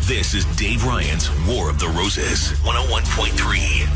This is Dave Ryan's War of the Roses, 101.3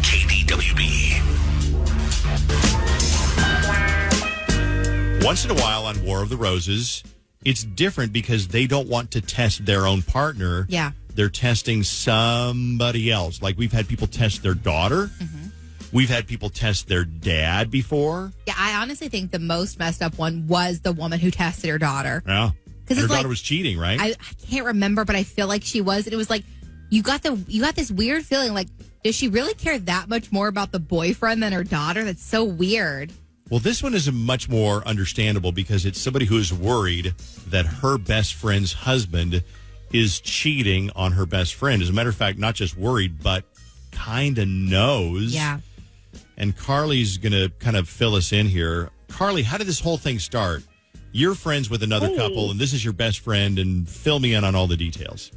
KDWB. Once in a while on War of the Roses, it's different because they don't want to test their own partner. Yeah. They're testing somebody else. Like we've had people test their daughter. Mm-hmm. We've had people test their dad before. Yeah, I honestly think the most messed up one was the woman who tested her daughter. Yeah. Because her daughter was cheating, right? I can't remember, but I feel like she was. And it was like, you got this weird feeling like, does she really care that much more about the boyfriend than her daughter? That's so weird. Well, this one is much more understandable because it's somebody who is worried that her best friend's husband is cheating on her best friend. As a matter of fact, not just worried, but kind of knows. Yeah. And Carly's going to kind of fill us in here. Carly, how did this whole thing start? You're friends with another couple, and this is your best friend, and fill me in on all the details.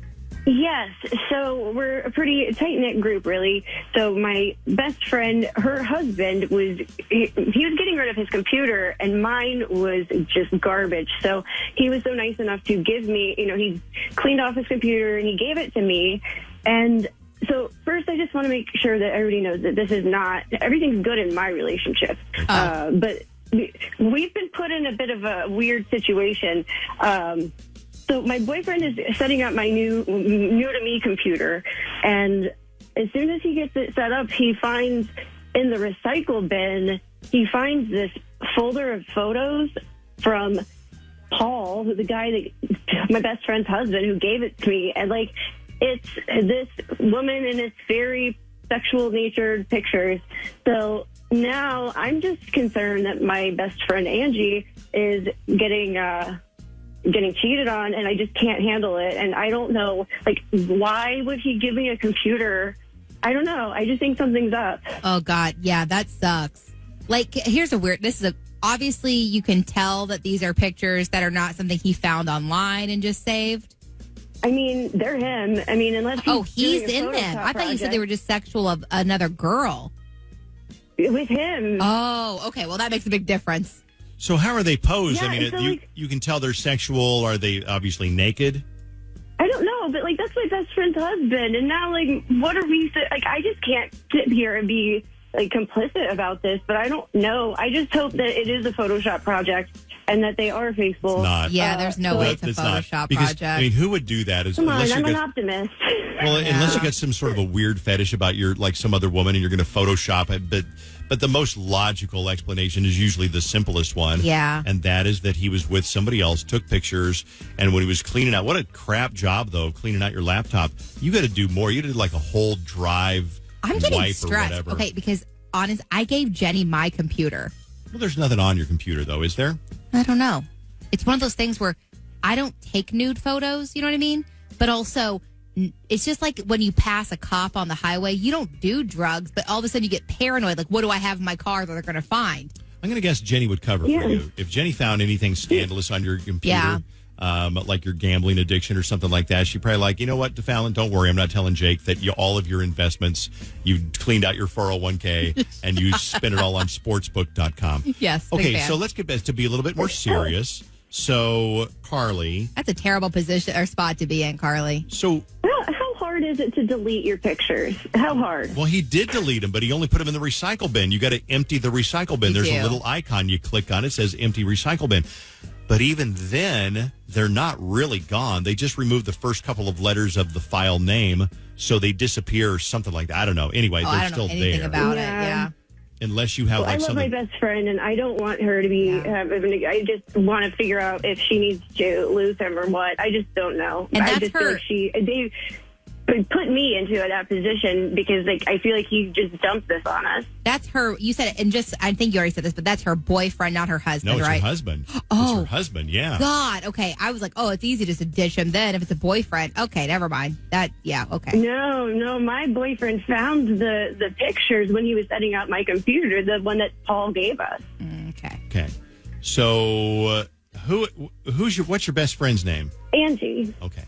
Yes. So we're a pretty tight-knit group, really. So my best friend, her husband, he was getting rid of his computer, and mine was just garbage. So he was so nice enough to give me, he cleaned off his computer, and he gave it to me. And so first, I just want to make sure that everybody knows that this is not, everything's good in my relationship. But we've been put in a bit of a weird situation. So my boyfriend is setting up my new to me computer, and as soon as he gets it set up, he finds in the recycle bin, he finds this folder of photos from Paul, the guy my best friend's husband, who gave it to me, and it's this woman in its very sexual natured pictures. So now I'm just concerned that my best friend Angie is getting cheated on, and I just can't handle it. And I don't know, why would he give me a computer? I don't know. I just think something's up. Oh, God. Yeah, that sucks. Obviously you can tell that these are pictures that are not something he found online and just saved. I mean, they're him. I mean, unless he's in them. I thought you said they were just sexual of another girl. With him. Oh, okay. Well, that makes a big difference. So how are they posed? Yeah, I mean, you can tell they're sexual. Are they obviously naked? I don't know, but that's my best friend's husband. And now, what are we? I just can't sit here and be complicit about this. But I don't know. I just hope that it is a Photoshop project and that they are faithful. It's not. Yeah, there's no way it's a Photoshop project. I mean, who would do that? Come on, I'm an optimist. Well, unless you got some sort of a weird fetish about your some other woman and you're going to Photoshop it, but the most logical explanation is usually the simplest one. Yeah. And that is that he was with somebody else, took pictures, and when he was cleaning out, what a crap job, though, cleaning out your laptop. You got to do more. You did a whole drive I'm getting wipe stressed. Or whatever. Okay, because I gave Jenny my computer. Well, there's nothing on your computer, though, is there? I don't know. It's one of those things where I don't take nude photos, you know what I mean? But also, it's just like when you pass a cop on the highway, you don't do drugs, but all of a sudden you get paranoid. What do I have in my car that they're going to find? I'm going to guess Jenny would cover for you. If Jenny found anything scandalous on your computer, like your gambling addiction or something like that, she'd probably you know what, DeFallon, don't worry. I'm not telling Jake that all of your investments, you cleaned out your 401k and you spent it all on sportsbook.com. Yes. Okay, so let's get back to be a little bit more serious. So, Carly. That's a terrible position or spot to be in, Carly. So, how hard is it to delete your pictures? How hard? Well, he did delete them, but he only put them in the recycle bin. You got to empty the recycle bin. There's a little icon you click on. It says empty recycle bin. But even then, they're not really gone. They just removed the first couple of letters of the file name, so they disappear or something like that. I don't know. Anyway, they're still there. I don't know anything about it, yeah. Unless you have I love something. my best friend, and I don't want her to be. I just want to figure out if she needs to lose him or what. I just don't know. And I that's just feel they put me into that position because I feel like he just dumped this on us. That's her. You said it, and I think you already said this, but that's her boyfriend, not her husband, No, it's right? her husband. Oh, it's her husband. Yeah. God. Okay, I was like, it's easy just to ditch him. Then if it's a boyfriend, okay, never mind. Okay. No, my boyfriend found the pictures when he was setting up my computer, the one that Paul gave us. Okay. So, what's your best friend's name? Angie. Okay.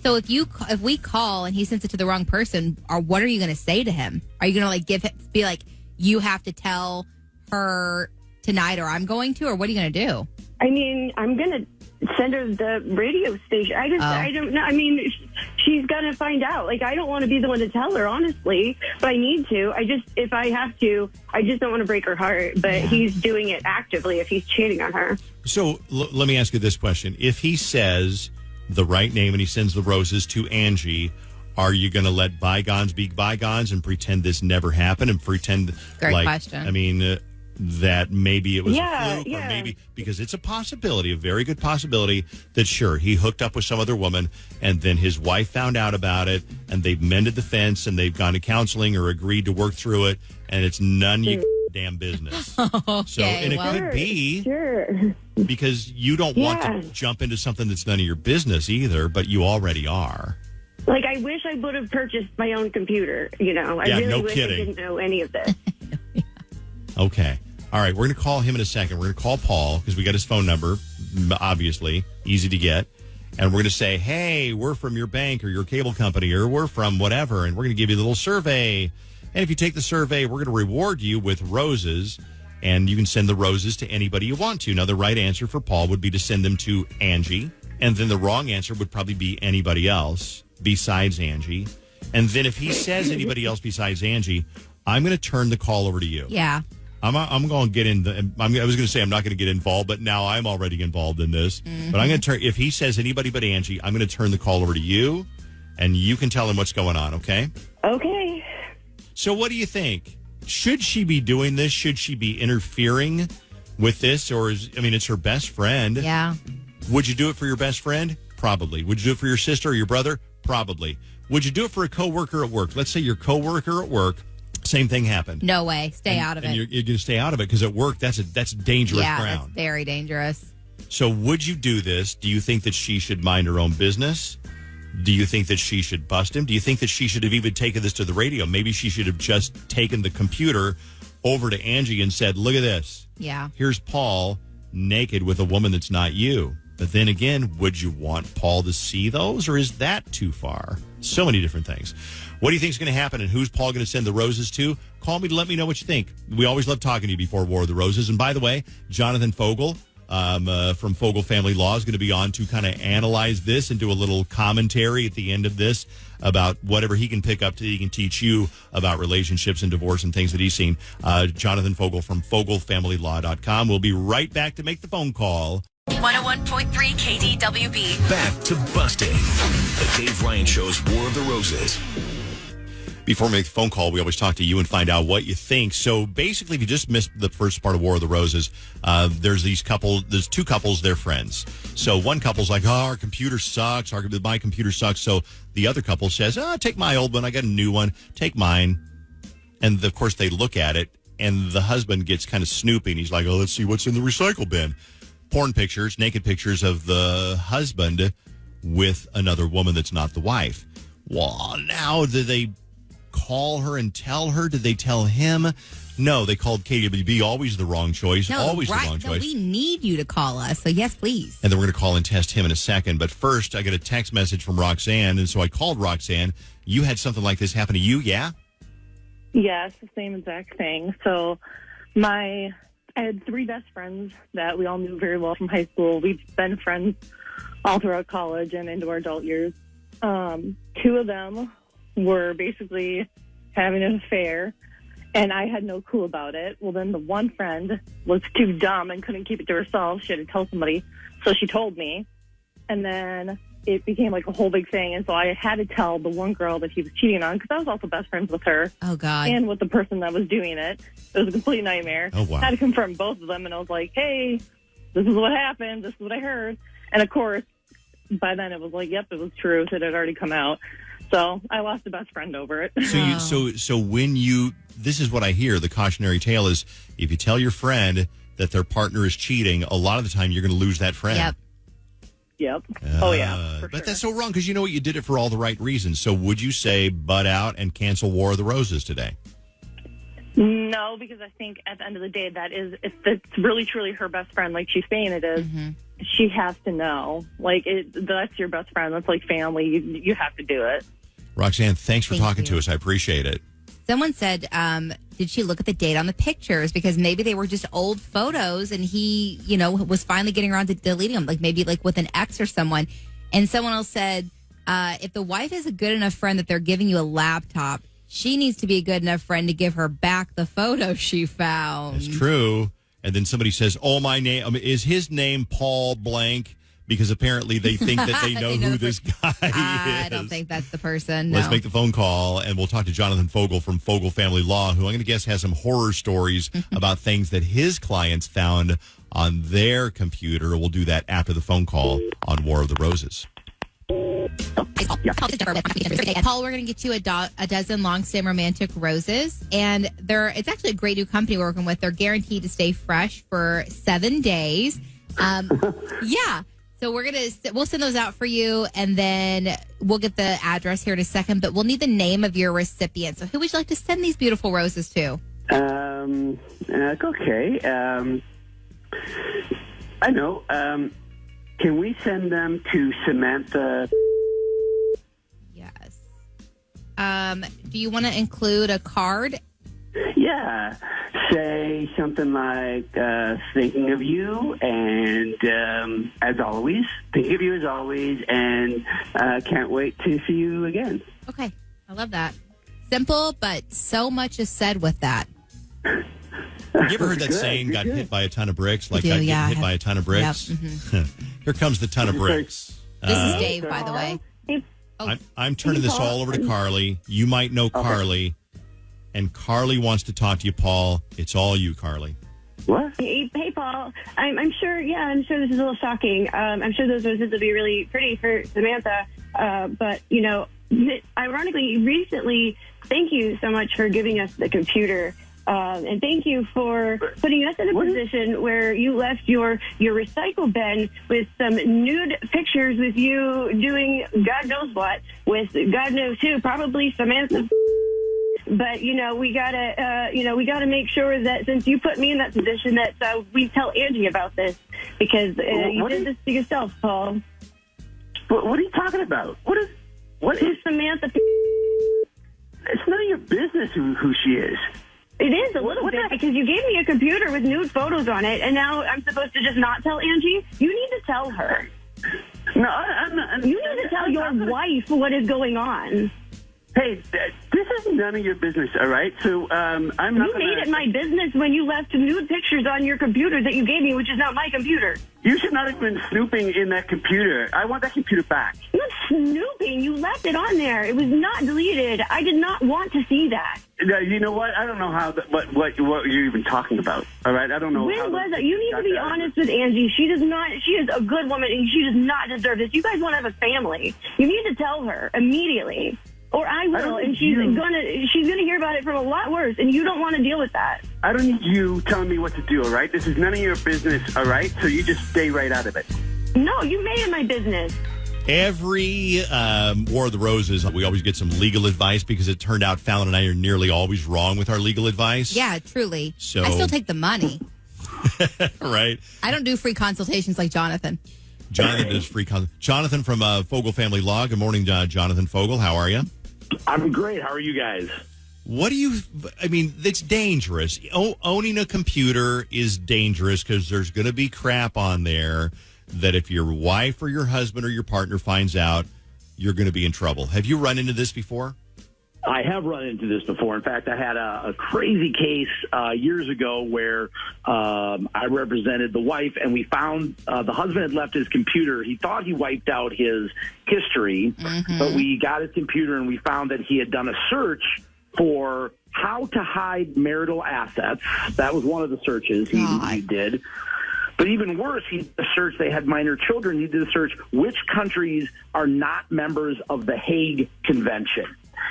So if we call and he sends it to the wrong person, what are you going to say to him? Are you going to be like, you have to tell her tonight, or I'm going to, or what are you going to do? I mean, I'm going to send her the radio station. I don't know. I mean, she's going to find out. Like, I don't want to be the one to tell her, honestly, but I need to. If I have to, I just don't want to break her heart. But he's doing it actively if he's cheating on her. So let me ask you this question. If he says the right name and he sends the roses to Angie, are you going to let bygones be bygones and pretend this never happened and pretend Great question. I mean, that maybe it was a fluke yeah. or maybe because it's a possibility, a very good possibility that sure, he hooked up with some other woman and then his wife found out about it and they've mended the fence and they've gone to counseling or agreed to work through it and it's none of your damn business. Okay, So, and it could be because you don't want to jump into something that's none of your business either, but you already are. Like, I wish I would have purchased my own computer, I really wish I didn't know any of this. Okay. All right, we're going to call him in a second. We're going to call Paul because we got his phone number, obviously, easy to get. And we're going to say, hey, we're from your bank or your cable company or we're from whatever, and we're going to give you a little survey. And if you take the survey, we're going to reward you with roses, and you can send the roses to anybody you want to. Now, the right answer for Paul would be to send them to Angie, and then the wrong answer would probably be anybody else besides Angie. And then if he says anybody else besides Angie, I'm going to turn the call over to you. Yeah. I'm going to get in. I was going to say I'm not going to get involved, but now I'm already involved in this. Mm-hmm. But I'm going to turn. If he says anybody but Angie, I'm going to turn the call over to you, and you can tell him what's going on. Okay? Okay. So, what do you think? Should she be doing this? Should she be interfering with this, or it's her best friend? Yeah. Would you do it for your best friend? Probably. Would you do it for your sister or your brother? Probably. Would you do it for a coworker at work? Let's say your coworker at work. Same thing happened. No way. Stay out of it. And you're going to stay out of it because at work, that's dangerous ground. Yeah, that's very dangerous. So would you do this? Do you think that she should mind her own business? Do you think that she should bust him? Do you think that she should have even taken this to the radio? Maybe she should have just taken the computer over to Angie and said, look at this. Yeah. Here's Paul naked with a woman that's not you. But then again, would you want Paul to see those, or is that too far? So many different things. What do you think is going to happen, and who's Paul going to send the roses to? Call me to let me know what you think. We always love talking to you before War of the Roses. And by the way, Jonathan Fogel from Fogel Family Law is going to be on to kind of analyze this and do a little commentary at the end of this about whatever he can pick up he can teach you about relationships and divorce and things that he's seen. Jonathan Fogel from FogelFamilyLaw.com. We'll be right back to make the phone call. 101.3 KDWB. Back to busting. The Dave Ryan Show's War of the Roses. Before we make the phone call, we always talk to you and find out what you think. So basically, if you just missed the first part of War of the Roses, there's two couples, they're friends. So one couple's like, oh, our computer sucks. My computer sucks. So the other couple says, take my old one. I got a new one. Take mine. And of course, they look at it, and the husband gets kind of snooping. He's like, oh, let's see what's in the recycle bin. Porn pictures, naked pictures of the husband with another woman that's not the wife. Well, now do they call her and tell her? Did they tell him? No, they called KWB. Always the wrong choice. No, always right. the wrong choice. No, we need you to call us. So yes, please. And then we're going to call and test him in a second. But first, I got a text message from Roxanne, and so I called Roxanne. You had something like this happen to you, yeah? Yes, the same exact thing. So I had three best friends that we all knew very well from high school. We've been friends all throughout college and into our adult years. Two of them were basically having an affair, and I had no clue about it. Well, then the one friend was too dumb and couldn't keep it to herself. She had to tell somebody, so she told me. And then it became like a whole big thing, and so I had to tell the one girl that he was cheating on because I was also best friends with her. Oh, God. And with the person that was doing it. It was a complete nightmare. Oh, wow. I had to confront both of them, and I was like, hey, this is what happened. This is what I heard. And, of course, by then it was like, yep, it was true. It had already come out. So I lost a best friend over it. So when this is what I hear, the cautionary tale is if you tell your friend that their partner is cheating, a lot of the time you're going to lose that friend. Yep. Yep. Oh, yeah. But that's so wrong because you know what? You did it for all the right reasons. So would you say butt out and cancel War of the Roses today? No, because I think at the end of the day, if it's really truly her best friend, like she's saying it is, she has to know. Like, that's your best friend. That's like family. You have to do it. Roxanne, thanks for Thank talking you. to us. I appreciate it. Someone said, did she look at the date on the pictures? Because maybe they were just old photos and he, was finally getting around to deleting them, like maybe like with an ex or someone. And someone else said, if the wife is a good enough friend that they're giving you a laptop, she needs to be a good enough friend to give her back the photo she found. It's true. And then somebody says, "Oh, my name is his name Paul Blank," because apparently they think that they know who this guy is. I don't think that's the person. Let's no. make the phone call, and we'll talk to Jonathan Fogel from Fogel Family Law, who I'm going to guess has some horror stories about things that his clients found on their computer. We'll do that after the phone call on War of the Roses. Paul, we're going to get you a dozen long-stem romantic roses, and it's actually a great new company we're working with. They're guaranteed to stay fresh for 7 days. Yeah. So we'll send those out for you, and then we'll get the address here in a second, but we'll need the name of your recipient. So who would you like to send these beautiful roses to? Okay. I know. Can we send them to Samantha? Yes. Do you want to include a card? Yeah. Say something like, thinking of you, and as always, thinking of you as always, and can't wait to see you again. Okay. I love that. Simple, but so much is said with that. You ever heard that saying, got hit by a ton of bricks? Like, got hit by a ton of bricks? Yep. Mm-hmm. Here comes the ton of bricks. This is Dave, by the way. I'm turning this all over to Carly. You might know Carly. And Carly wants to talk to you, Paul. It's all you, Carly. What? Hey, Paul. I'm sure. Yeah, I'm sure this is a little shocking. I'm sure those roses will be really pretty for Samantha. But ironically, recently, thank you so much for giving us the computer. And thank you for putting us in a position where you left your recycle bin with some nude pictures with you doing God knows what with God knows who, probably Samantha. But we gotta make sure that since you put me in that position, that we tell Angie about this, because you did this to yourself, Paul. What are you talking about? What is Samantha? It's none of your business who she is. It is a little bit, because you gave me a computer with nude photos on it, and now I'm supposed to just not tell Angie? You need to tell her. No, I'm not. You need to tell your wife what is going on. Hey, this is none of your business, all right? So I'm not. You made it my business when you left nude pictures on your computer that you gave me, which is not my computer. You should not have been snooping in that computer. I want that computer back. I'm not snooping. You left it on there. It was not deleted. I did not want to see that. You know what? I don't know how what you're even talking about. All right, I don't know. When was it? You need to be honest with Angie. She does not. She is a good woman, and she does not deserve this. You guys want to have a family. You need to tell her immediately. Or I will, and she's gonna hear about it from a lot worse, and you don't want to deal with that. I don't need you telling me what to do, all right? This is none of your business, all right? So you just stay right out of it. No, you made it my business. Every War of the Roses, we always get some legal advice, because it turned out Fallon and I are nearly always wrong with our legal advice. Yeah, truly. So I still take the money. Right. I don't do free consultations like Jonathan. Jonathan does free Jonathan from Fogel Family Law. Good morning, Jonathan Fogel. How are you? I'm great. How are you guys? It's dangerous. Owning a computer is dangerous, because there's going to be crap on there that if your wife or your husband or your partner finds out, you're going to be in trouble. Have you run into this before? I have run into this before. In fact, I had a crazy case years ago where I represented the wife, and we found the husband had left his computer. He thought he wiped out his history, but we got his computer, and we found that he had done a search for how to hide marital assets. That was one of the searches he did. But even worse, he did a search. They had minor children. He did a search, which countries are not members of the Hague Convention.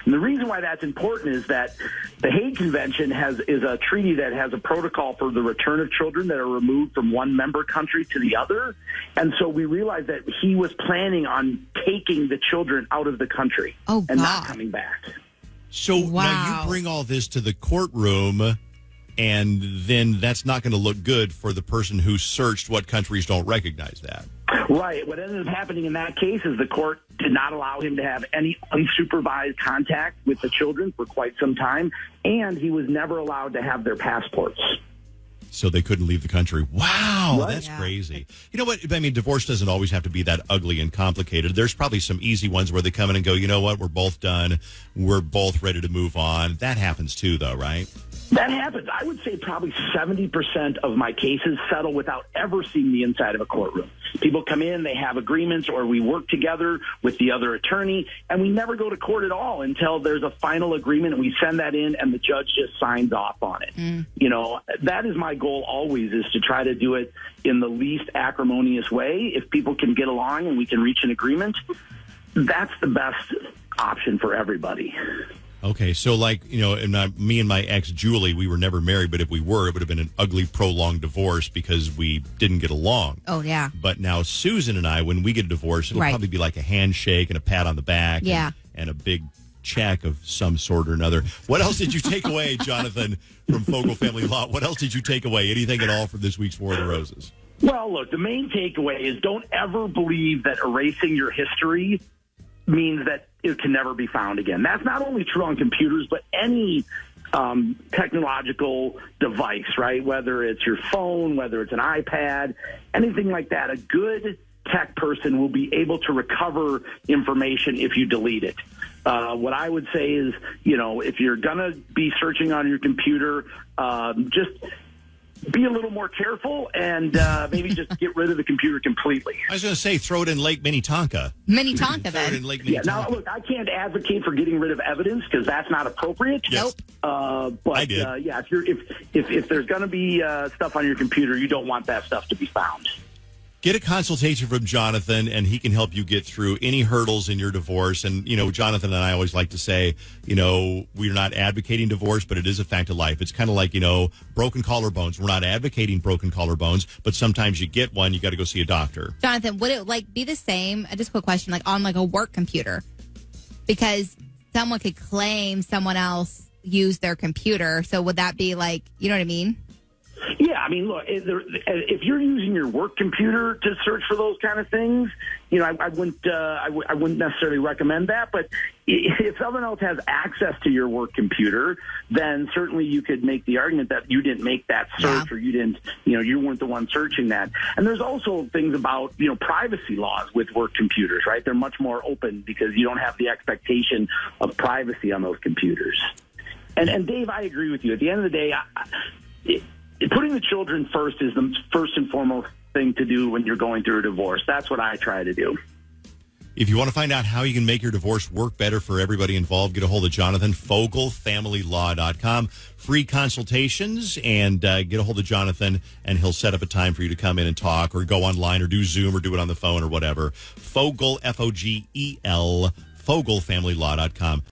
And the reason why that's important is that the Hague Convention is a treaty that has a protocol for the return of children that are removed from one member country to the other. And so we realized that he was planning on taking the children out of the country and not coming back. So now you bring all this to the courtroom, and then that's not going to look good for the person who searched what countries don't recognize that. Right. What ended up happening in that case is the court did not allow him to have any unsupervised contact with the children for quite some time, and he was never allowed to have their passports. So they couldn't leave the country. Wow, Right. that's crazy. You know what? I mean, divorce doesn't always have to be that ugly and complicated. There's probably some easy ones where they come in and go, you know what? We're both done. We're both ready to move on. That happens too, though, right? That happens. I would say probably 70% of my cases settle without ever seeing the inside of a courtroom. People come in, they have agreements, or we work together with the other attorney, and we never go to court at all until there's a final agreement, and we send that in, and the judge just signs off on it. You know, that is my goal always, is to try to do it in the least acrimonious way. If people can get along and we can reach an agreement, that's the best option for everybody. Okay, so like, you know, me and my ex, Julie, we were never married, but if we were, it would have been an ugly, prolonged divorce because we didn't get along. Oh, yeah. But now Susan and I, when we get divorced, it'll probably be like a handshake and a pat on the back and a big check of some sort or another. What else did you take away, Jonathan, from Fogel Family Law? What else did you take away? Anything at all from this week's War of the Roses? Well, look, the main takeaway is don't ever believe that erasing your history means that it can never be found again. That's not only true on computers, but any technological device, right? Whether it's your phone, whether it's an iPad, anything like that. A good tech person will be able to recover information if you delete it. What I would say is, you know, if you're going to be searching on your computer, just be a little more careful and maybe just get rid of the computer completely. I was going to say, throw it in Lake Minnetonka. Minnetonka, Throw it in then. Lake Yeah, Minnetonka. now, look, I can't advocate for getting rid of evidence because that's not appropriate. Yes. But I did. Yeah, if there's going to be stuff on your computer, you don't want that stuff to be found. Get a consultation from Jonathan, and he can help you get through any hurdles in your divorce. And, you know, Jonathan and I always like to say, you know, we're not advocating divorce, but it is a fact of life. It's kind of like, you know, broken collarbones. We're not advocating broken collarbones, but sometimes you get one, you got to go see a doctor. Jonathan, would it like be the same? Just a quick question, like on like a work computer, because someone could claim someone else used their computer. So would that be like, you know what I mean? Yeah, I mean, look, if you're using your work computer to search for those kind of things, you know, I wouldn't necessarily recommend that. But if someone else has access to your work computer, then certainly you could make the argument that you didn't make that search or you didn't, you know, you weren't the one searching that. And there's also things about, you know, privacy laws with work computers, right? They're much more open because you don't have the expectation of privacy on those computers. And Dave, I agree with you. At the end of the day, putting the children first is the first and foremost thing to do when you're going through a divorce. That's what I try to do. If you want to find out how you can make your divorce work better for everybody involved, get a hold of Jonathan, FogelFamilyLaw.com. Free consultations, and get a hold of Jonathan, and he'll set up a time for you to come in and talk or go online or do Zoom or do it on the phone or whatever. Fogel, Fogel, FOGEL, FogelFamilyLaw.com.